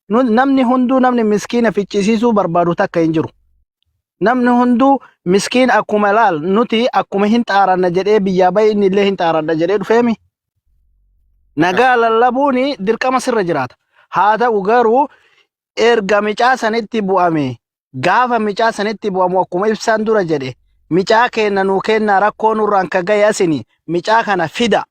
namni hunduu namni miskiina ficcisiisuu barbaadu takka hin jiru. Namni hunduu miskiin akkuma laal nuti akkuma hin xaaranna jedhee biyyaa bahe inni illee hin xaaranna jedhee dhufeemi. Nagaa lallabuuni dirqama sirra jiraata. Haa ta'u garuu erga micaa sanitti bu'ame gaafa micaa sanitti bu'amu akkuma ibsaan dura jedhe micaa kenna nuu kenna rakkoo nurraan ka gahe asini micaa kana fida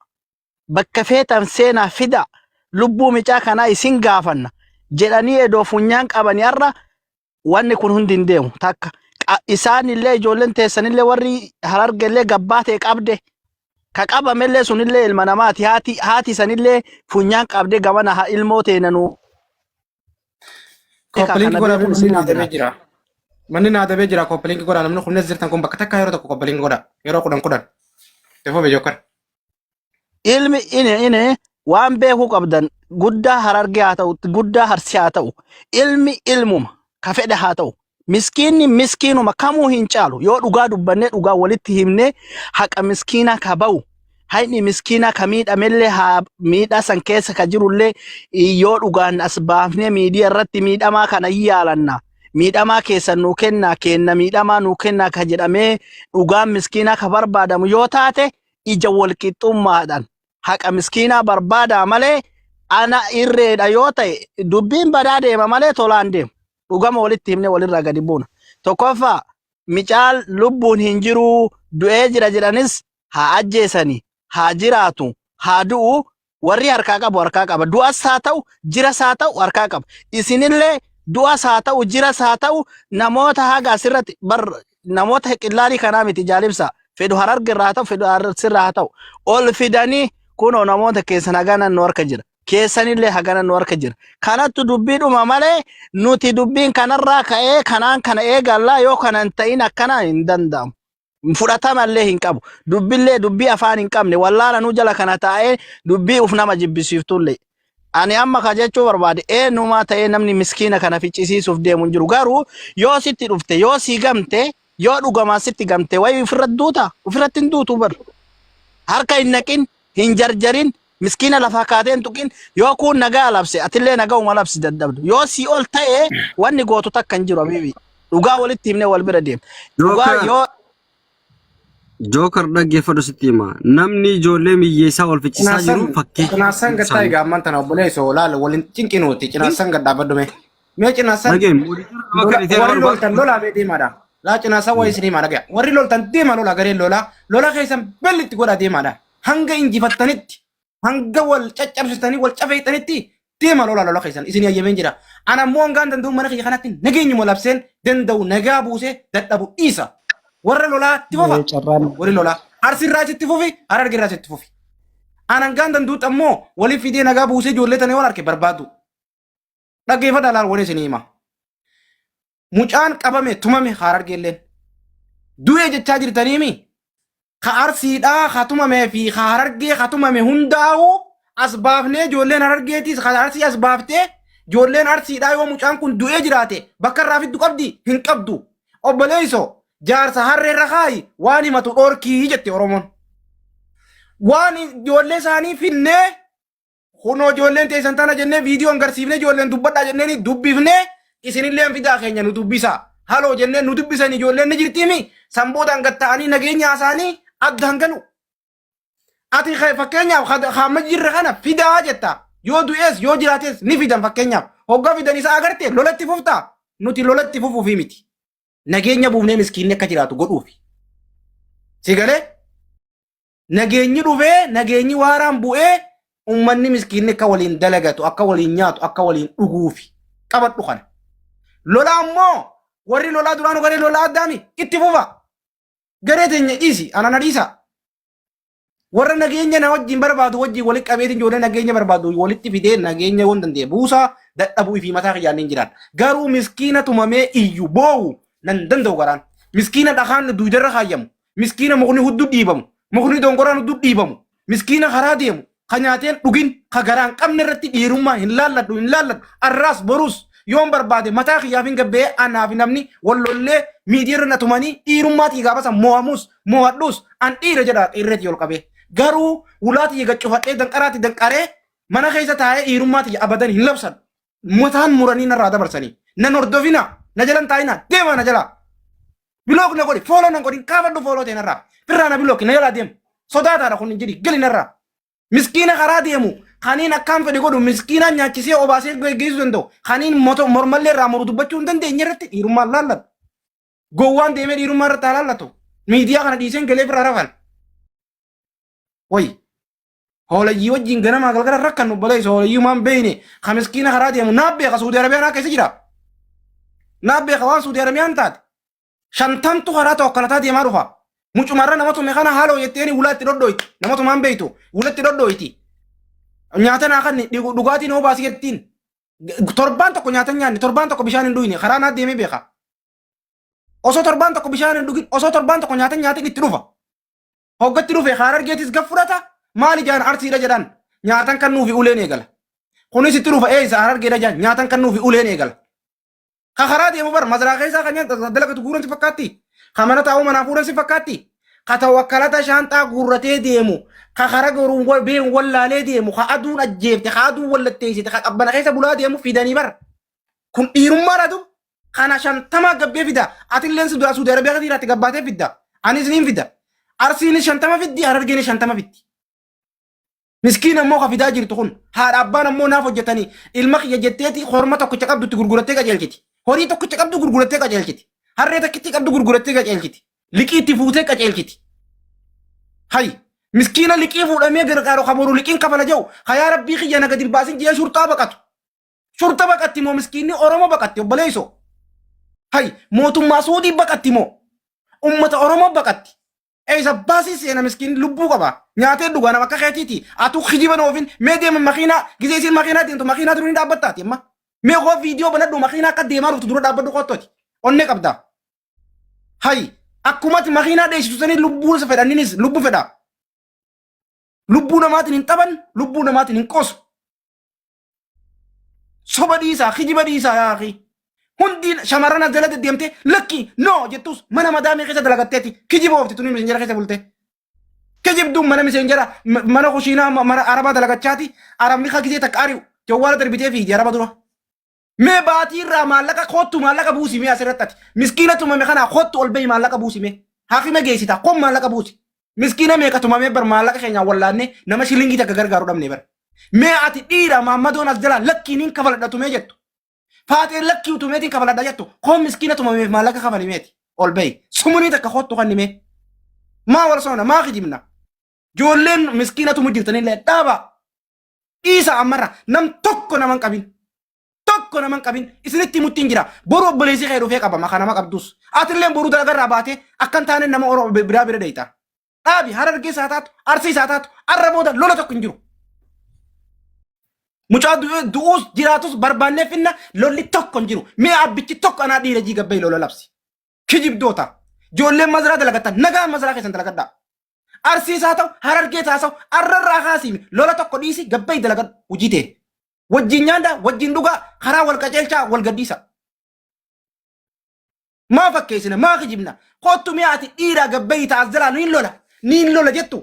bakka feetan seenaa fida lubbuu micaa kanaa isin gaafanna jedhanii edoo funyaan qabanii har'a wanni kun hundi hin deemu takka isaanillee ijoolleen teessanillee warri Harargeellee gabbaatee qabde ka qabamellee sunillee ilma namaati haati sanillee funyaan qabde gamana ilmoo teenanuu Koppelingi godha manni naadamee jira. Manni naadamee jira koppelingi godha namni kunis jirtan kun bakka takka yeroo tokko koppelingi godha yeroo kudhan. Tefoo beejokan. Ilmi ine waan beekuu qabdan guddaa Harargee haa ta'u guddaa Arsii haa ta'u ilmi ilmuma ka fedhe haa ta'u miskiinni miskiinuma kamuu hin caalu yoo dhugaa dubbannee dhugaa walitti himnee haqa miskiina ka ba'u hayni miskiina ka miidhamellee haa miidhaa san keessa ka jirullee yoo dhugaan as baafnee miidiyaa irratti miidhamaa kana yaalanna miidhamaa keessan nuu kennaa kenna miidhamaa nuu kennaa ka jedhamee dhugaan miskiina ka barbaadamu yoo taate ija walqixxummaadhaan haqa miskiinaa barbaadaa malee ana irreedha yoo ta'e dubbiin badaa deema malee tolaan deemu dhugama walitti himne walirraa gadi buuna tokkoffaa micaal lubbuun hin jiru du'ee jira jedhanis haa ajjeesanii haa jiraatu haa du'u warri harkaa qabu harkaa qaba du'as haa ta'u jiras haa ta'u harkaa qaba isinillee du'as haa ta'u jiras haa ta'u namoota haga asirratti namoota qillaalii kanaa miti jaalibsa fedhu Harargeerraa haa ta'u fedhu Arsirraa haa ta'u ol fidanii kunoo namoota keessan haganan nu harka jira keessanillee haganan nu harka jira kanattu dubbiidhuma malee nuti dubbiin kanarraa ka'ee kanaan kana eegallaa yoo kanan ta'in akkana hin danda'amu fudhatamallee hin qabu dubbillee dubbii afaan hin qabne wallaala nu jala kana taa'ee dubbii uf nama jibbisiiftullee ani amma ka jechuu barbaade eenyumaa ta'ee namni miskiina kana ficcisiisuuf deemu hin jiru garuu yoo sitti dhufte yoo sii gamte yoo dhugamaa sitti gamte wayi ofirratti duuta ofirratti hin duutu bar harka hin naqin hin jarjarin miskiina lafaa kaateen tuqin yoo kun nagaa labse atillee nagaa uma labsi daddabdu yoo si ol ta'e wanni gootu takka hin jiru abibi dhugaa walitti himne wal bira deem dhugaa yoo Joker dhaggeeffadhu sitti hima namni ijoollee miyyeessaa wal ficcisaa jiru fakkii Cinaasan gaddaa egaa amman tana obboleessoo laala waliin cinqinuuti cinaasan gaddaa baddume mee cinaasan warri loltan lolaa bee deemaadha laa cinaasan waa isinii maadha gaya warri loltan deema lola gareen lola keessan bellitti godha deemaadha hanga injifattanitti hanga wal caccabsitanii wal cafeettanitti deema lola keessan isinii ayyameen jira ana ammoo hangaan danda'u mana kiyya kanatti nageenyuma labseen danda'u nagaa buusee dadhabu dhiisa warra lolaa itti fufa warri lolaa Arsirraa itti fufi Harargeerraa itti fufi ana hangaan danda'u ammoo waliif fidee nagaa buusee ijoollee tanii wal harke barbaadu dhaggeeffadhaa laal wani isinii hima mucaan qabame tumame Harargeelleen du'ee jechaa jirtaniimi ka Arsiidhaa ka tumamee fi ka Harargee ka tumame hundaa'u as baafnee ijoolleen Harargeetis ka Arsii as baaftee ijoolleen Arsiidhaa yoo mucaan kun du'ee jiraate bakka irraa fiddu qabdi hin qabdu obboleessoo jaarsa harreerra kaayi waan himatu dhorkii jette Oromoon waan ijoollee isaanii finnee kunoo ijoolleen teessan tana jennee viidiyoon garsiifnee ijoolleen dubbadhaa jennee dubbifnee isinillee fidaa keenya nu dubbisa haloo jennee nu dubbisan ijoolleen ni jirtiimi sanboodaan gatta'anii nageenya isaanii addaan galu ati fakkeenyaaf hamma jirre kana fidaa jetta yoo du'ees yoo jiraates ni fidan fakkeenyaaf hoggaa fidan isaa agarte lolatti fuftaa nuti lolatti fufuufi miti nageenya buufnee miskiinni akka jiraatu godhuufi si galee nageenyi dhufee nageenyi waaraan bu'ee ummanni miskiinni akka waliin dalagatu akka waliin nyaatu akka waliin dhuguufi qabadhu kana lola ammoo warri lolaa duraanu garee lolaa addaami itti fufa garee teenya dhiisi anana dhiisa warra nageenya na wajjin barbaadu wajjin walitti qabeetiin ijoollee nageenya barbaadu walitti fidee nageenya waan danda'e buusaa dadhabuu fi mataa kiyyaanneen jiran garuu miskiina tumamee iyyu boowu nan danda'u garaan miskiina dhakaan duudarra kaayyamu miskiina mukni hudduu dhiibamu mukni dongoraan hudduu dhiibamu miskiina karaa deemu ka nyaateen dhugin ka garaan qabne irratti dhiirummaa hin laalladhu arraas boruus yoon barbaade mataa kiyyaaf hin gabbee anaaf namni wallollee miidiyaa irra tumanii dhiirummaatii gaafasa mo'amus mo'adhus an dhiira jedha irreetti ol qabee garuu ulaatii gachufadhee danqaraatti danqaree mana keessa taa'ee dhiirummaatii abadan hin labsan motaan muranii narraa dabarsanii nan hordofina na jalan taa'ina deema na jala bilook na godhi fooloo na godhin kaafadhu fooloo ta'e narraa firraa na bilook na jalaa deemu sodaataadha kun hin jedhi gali narraa miskiina karaa deemu kaniin akkaan fedhe godhu miskiina nyaachisee obaasee geessuu danda'u kaniin mormallee irraa moru dubbachuu hin dandeenye irratti dhiirummaan laallatu gowwaan deemee dhiirummaa irratti laallatu miidiyaa kana dhiiseen galee firraa rafan wayi holayyii wajjin ganama galgala rakkan nu balees holayyii maan beeyne ka miskiina karaa deemu naaf beeka Suudi Arabiyaan keessa jira naaf beeka waan Suudi Arabiyaan taate shantamtu karaa tokkolataa deemaa dhufa mucumarra namatu meekana haaloo jetteeni wulaatti dhodhoyti namatu maan beeytu wulatti dhodhoyti nyaata naa kan dhugaatiin hoo baasii jettiin torbaan tokko nyaata nyaanni torbaan tokko bishaan hin dhuyne karaa naa deemee beeka osoo torbaan tokko bishaan hin dhugin osoo torbaan tokko nyaata nyaatin itti dhufa hoggatti dhufe kaara argeetis gaf fudhata maali jaan arsiidha jedhan nyaatan kan nuufi uleen eegala kunis itti dhufa isa argeedha jaan nyaatan kan nuufi uleen eegala ka karaa deemu bar mazraa keessaa kan nyaata dalagatu guuran si fakkaatti ka mana taa'uu manaa fuudhan si fakkaatti ka tawakkalata shaanxaa guurratee deemu ka karaa goruun been wallaalee deemu ka aduun ajjeefte ka aduun wallatteessite ka qabbana keessa bulaa deemu fidanii bar kun dhiirummaa dhatu kana shantama gabbee fida atilleen Suudi Arabiyaa kasiiraatti gabbaatee fidda anis niin fidda arsiin shantama fiddi harargeen shantama fiddi miskiin ammoo ka fidaa jirtu kun haadha abbaan ammoo naaf hojjetanii ilma kiyya jetteeti horma tokkicha qabdutti gurgurattee qajeelchiti horii tokkicha qabdu gurgurattee qajeelchiti harree takkitti qabdu gurgurattee qajeelchiti liqii itti fuutee qajeelchiti hay miskiina liqii fuudhamee gargaaru kaboru liqiin kafala jau hayaa rabbii kiyya naga dilbaasin jee shurtaa baqatti moo miskiinni oromoo baqatti obboleeyso hay mootummaa Suudii baqatti moo ummata oromoo baqatti eeysa baasii seena miskiin lubbuu qaba nyaatee dhugaa nama akka keetiiti atu kijiba noofin mee deema makiinaa gisee isin makiinaa deemtu makiinaa dura ni dhaabbattaati amma mee koo viidiyoo banadhu makiinaa akka deemaa dhuftu dura dhaabbadhu qottooti onne qabda hay akkumatti makiinaa dheessitu sanii lubbuu isa fedhanninis lubbuu fedha lubbuu namaatiin hin taban lubbuu namaatiin hin qosu soba dhiisaa kijiba dhiisaa yaaqii hundi shamarran as jala deddeemtee lakki noo jettus mana madaamii keessa dalagatteeti kijiba oofti tuni misenjera keessa bulte kijibduun mana misenjera mana kushiinaa mana arabaa dalagachaati arabni ka gisee takka ari'u jawwaala darbitee fiigi araba dura mee baatii irraa maallaqa kottu maallaqa buusi mee asirratti ati miskiina tumame kanaa kottu ol bahi maallaqa buusi mee haakime geessita kon maallaqa buusi miskiina meeqa tumamee bar maallaqa keenyaan wallaanne nama shilingii takka gargaaru dhabne bar mee ati dhiira maammadoon as jala lakkiiniin kafaladhatu mee jettu faatee lakkii utumeetiin kafaladha jettu kon miskiina tumameef maallaqa kafalimeeti ol bahi sumunii takka kottu kan nimee maa wal soona maa kijibna joolleen miskiina tumu jirtanillee dhaaba dhiisa ammarra nam tokko naman qabin isinitti muttiin jira boru obboleessi kee dhufee qaba maka nama qabdus atilleen boruu dalagarraa baatee akkan taane nama oromoo biraa bira deeyta dhaabi harargee isaa taatu arsii isaa taatu arra booda lola tokko hin jiru mucaa du'uus jiraatus barbaannee finna lolli tokko hin jiru mee abbichi tokko anaa dhiira jii gabbee lola labsi kijibdoota joolleen mazraa dalagatan nagaan mazraa keessan dalagadhaa arsii isaa ta'u harargee isaa ta'u arrarraa kaasiimi lola tokko dhiisi gabbee dalagadhu hojii ta'e wajjin nyaanda wajjin dhugaa karaa wal qajeelchaa wal gaddiisa maa fakkeessina maa kijibna kottu mee ati dhiiraa gabbee taas jalaa niin lola jettu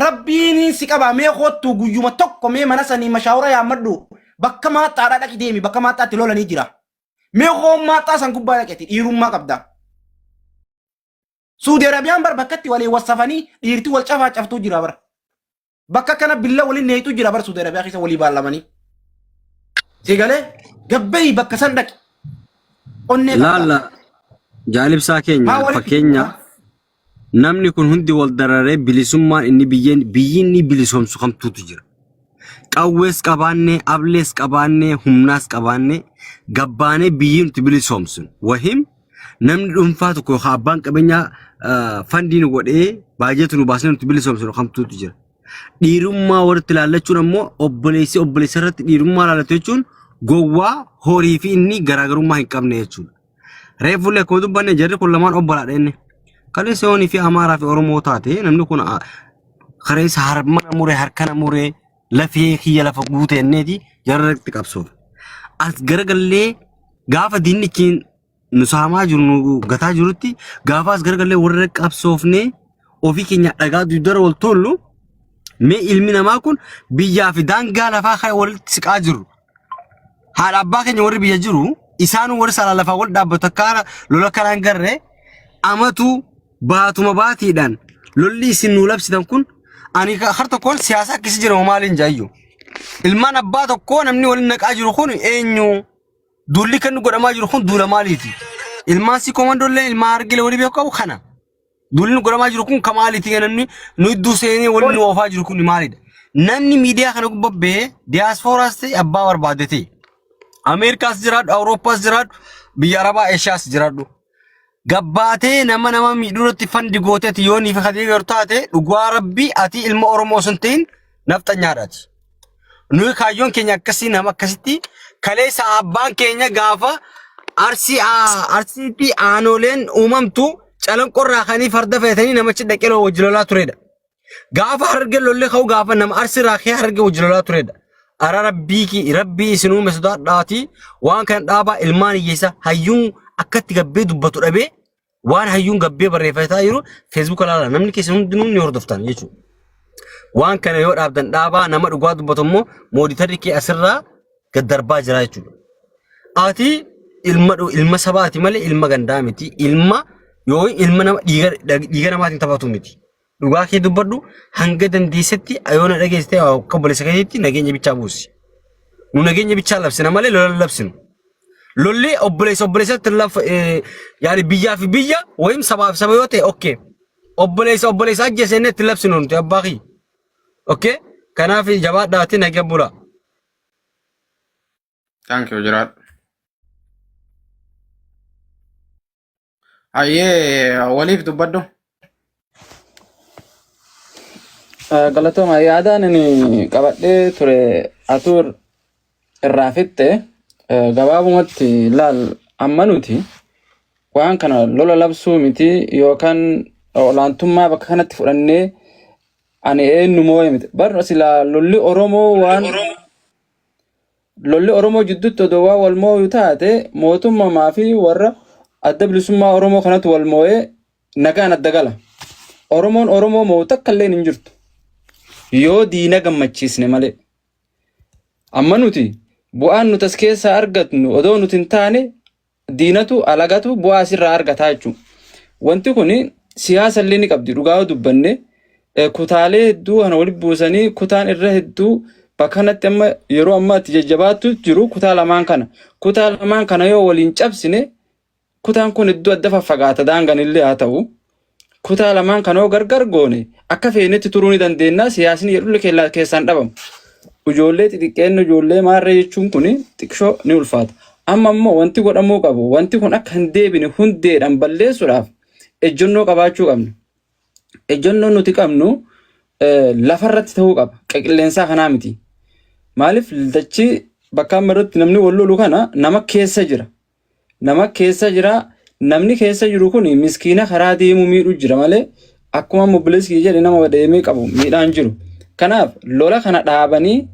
rabbiin si qaba mee kottu guyyuma tokko mee mana sanii mashaawura yaammadhu bakka maaxaadhaa dhaqi deemi bakka maaxaatti lolanii jira mee koon maaxaa san gubbaa dhaqeeti dhiirummaa qabda Suudi Arabiyaan bar bakkatti walii wasafanii dhiirti wal cafaa caftuu jira bar bakka kana billa waliin neeyitu jira bar Suudi Arabiyaa keessa walii baallamanii sigalee gabbee bakka san dhaqi onnee laalla jaalibsaa keenya fakkeenya namni kun hundi wal dararee bilisummaan inni biyyinni bilisoomsu kamtuutu jira qawwees qabaannee ablees qabaannee humnaas qabaannee gabbaanee biyyi nuti bilisoomsun wahim namni dhuunfaa tokko yookaan abbaan qabeenyaa fandiin godhee baajeetu nu baasnee nuti bilisoomsun kamtuutu jira dhiirummaa walitti ilaallachuun ammoo obboleessa irratti dhiirummaa ilaallatu jechuun gowwaa horii fi inni garaagarummaa hin qabne jechuudha reefullee akkuma dubbanne jarri kun lamaan obbolaadha inni kale seoni fi amara fi oromoo taate namni kun kharees harmana mure harkana mure lafee kiyya lafa guute enneeti jarratti qabsoof as garagalee gaafa dinnichiin nusaamaa jiru gataa jirutti gaafa as garagalee warra qabsoofne ofii keenya dhagaa dudara wal tollu mee ilmi namaa kun biyyaa fi daangaa lafaa khay walitti siqaa jiru haadha abbaa keenya warri biyya jiru isaan warri sala lafa wal dhaabbatu akka lola kanaan garree amatu baatuma baatiidhaan lolli isin nu labsitan kun ani har tokkoon siyaasa akkasii jira maaliin jaayyu ilmaan abbaa tokkoo namni waliin naqaa jiru kun eenyu dulli kan godhamaa jiru kun duula maaliiti ilmaan si komandoolee ilmaan argile walii beeku kana dulli godhamaa jiru kun kamaaliiti namni nu iddoo seenee waliin oofaa jiru kun maalidha namni miidiyaa kana gubbee diasporaas ta'e abbaa barbaadate Ameerikaas jiraadhu Awuroopaas jiraadhu biyya Arabaa Eeshiyaas jiraadhu gabbaatee nama miidhuutti fandi gooteeti yoo niif kadee gartaate dhugaa rabbii ati ilma Oromoo sun ta'in naftanyaadhaati nuyi kaayyoon keenya akkasii nama akkasitti kaleessa abbaan keenya gaafa arsiitti aanoleen uumamtu calanqorraa kanii farda feetanii namichi dhaqee wajjilolaa turedha gaafa harge lolle ka'u gaafa nama arsiirraa kee harge wajjilolaa turedha ara rabbii isinuu mesodaadhaati waan kan dhaabaa ilmaan hiyyeessa hayyuun akkatti gabbee dubbatu dhabee waan hayyuun gabbee barreeffataa jiru Facebook laala namni keessan hundinuu ni hordoftan jechuudha. Waan kana yoo dhaabdan dhaabaa nama dhugaa dubbatu immoo mooditarri kee asirraa gad darbaa jira jechuudha. Ati ilma sabaati malee ilma gandaa miti ilma yoo ilma nama dhiiga namaatiin taphatu miti. Dhugaa kee dubbadhu hanga dandeessetti ayoona dhageessitee akka obboleessa keetti nageenya bichaa buusi. Nu nageenya bichaa labsina malee lola labsinu. Lolli obboleessatti yaani biyyaa fi biyya wayim sabaaf saba yoo ta'e okay. Obboleessa ajjeesennee itti labsinu nuti abbaa kiyya. Okay? Kanaaf jabaadhaati nagee bula. Thank you, Gerard. Aye, waliif dubbadhu. Galatoma yaadaan inni qabadhee ture atur irraa fitte gabaabumatti laal amma nuti waan kana lola labsuu miti yookaan olaantummaa bakka kanatti fudhannee ani eenyu moo'e miti barno silaa lolli Oromoo jidduutti odoo waa wal moo'u taate mootummaa fi warra adda bilisummaa Oromoo kanatu wal moo'ee nagaan adda gala Oromoon Oromoo moo'u takka illee hin jirtu yoo diina gammachiisne malee amma nuti bu'aan nuti as keessaa argatnu odoo nuti hin taane diinatu alagatu bu'aa asirraa argataa jechuudha. Wanti kun siyaasa illee ni qabdi dhugaa dubbanne kutaalee hedduu kana walitti buusanii kutaan irra hedduu bakka kanatti amma yeroo ammaatti jajjabaattu jiru kutaa lamaan kana yoo waliin cabsine kutaan kun hedduu adda faffagaata daangan illee haa ta'u kutaa lamaan kana yoo gargar goone akka feenetti turuu ni dandeenya siyaasni jedhu keessaan dhabamu. Ijoollee xixiqqeen ijoollee maarree jechuun kun xiqqoo ni ulfaata. Amma immoo wanti godhamuu qabu wanti kun akka hin deebine hundeedhaan balleessuudhaaf ejjennoo qabaachuu qabna. Ejjennoon nuti qabnu lafarratti ta'uu qaba. Qilleensaa kanaa miti. Maaliif dachi bakka ammarratti namni wal lolu kana nama keessa jira. Namni keessa jiru kun miskiina karaa deemuu miidhuu jira malee akkuma mobilisii jedhe nama deemee qabu miidhaan jiru. Kanaaf lola kana dhaabanii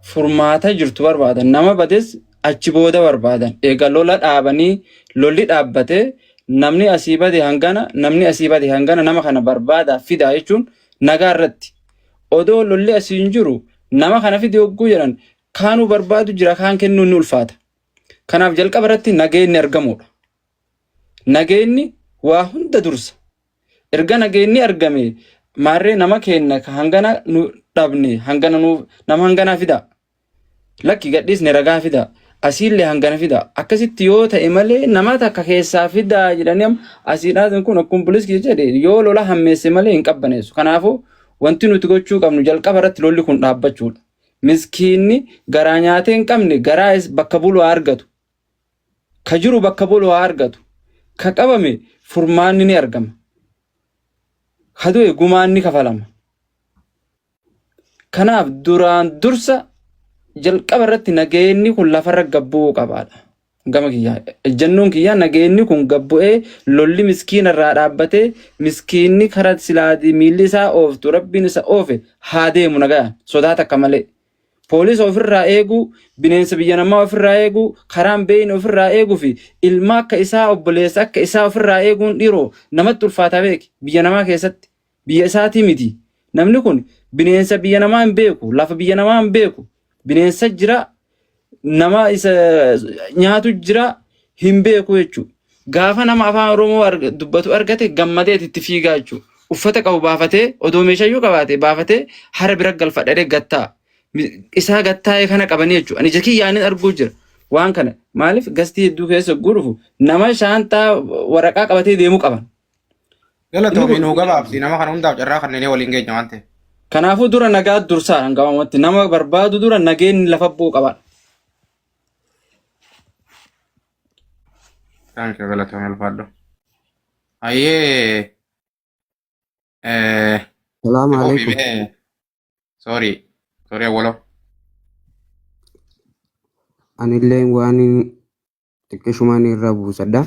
furmaata jirtu barbaadan nama bades achi booda barbaadan eega lola dhaabanii lolli dhaabbatee namni asii bade hangana nama kana barbaada fida jechuun nagaa irratti odoo lolli asii hin jiru nama kana fide hogguu jedhan kaanuu barbaadu jira kaan kennuu ni ulfaata. Kanaaf jalqaba irratti nageenyi argamudha. Nageenyi waa hunda dursa. Erga nageenyi argame maarree nama kenna hangana nu dhabne nama hangana fida. Lakki gadhiisne ragaa fida. Asiillee hangana fida. Akkasitti yoo ta'e malee nama takka keessaa fida jedhanii asiidhaan kun akkuma pooliskii jedhe yoo lola hammeesse malee hin qabbaneessu. Kanaafuu wanti nuti gochuu qabnu jalqaba irratti lolli kun dhaabbachuudha. Miskiinni garaa nyaatee hin qabne garaa bakka bulu argatu. Ka jiru bakka bulu argatu. Ka qabame furmaanni ni argama. Hadu'e gumaan ni kafalama. Kanaaf duraan dursa jalqaba irratti nageenyi kun lafarra gabbuu qabaadha. Gama kiyyaa ejjennoon kiyyaa nageenyi kun gabbu'ee lolli miskiina irraa dhaabbatee miskiinni karaa silaadii miilli isaa ooftu rabbiin isa oofe haa deemu nagaan sodaata akka malee. Poolisa ofirraa eeguu, bineensa biyya namaa ofirraa eeguu, karaan beeyni ofirraa eeguu fi ilma akka isaa obboleessa akka isaa ofirraa eeguun dhiiroo namatti ulfaataa beeki biyya namaa keessatti. Biyya isaatii miti. Namni kun bineensa biyya namaa hin beeku, lafa biyya namaa hin beeku. Bineensa jira nama isa nyaatu jira hin beeku jechuudha. Gaafa nama afaan Oromoo dubbatu argate gammadee itti fiigaa jechuudha. Uffata qabu baafatee odoo meeshaayyuu qabaate baafatee hara bira galfadhee gattaa. Isaa gattaa'ee kana qabanii jechuudha. Ani jakii yaa'anii arguu jira. Waan kana maaliif gastii hedduu keessa gurufu nama shaantaa waraqaa qabatee deemuu qaban. Galatoomi nuu gabaabsi nama kana hundaaf carraa kanneen waliin geenya waan ta'eef. Kanaafuu dura nagaa dursaa hangawamatti nama barbaadu dura nageen lafa bu'u qaban. Thank you galatoomi alfaadho. Ayyee Salaam alaikum. sorry awwalo. Anillee waan xiqqeeshumaan irraa buusadha.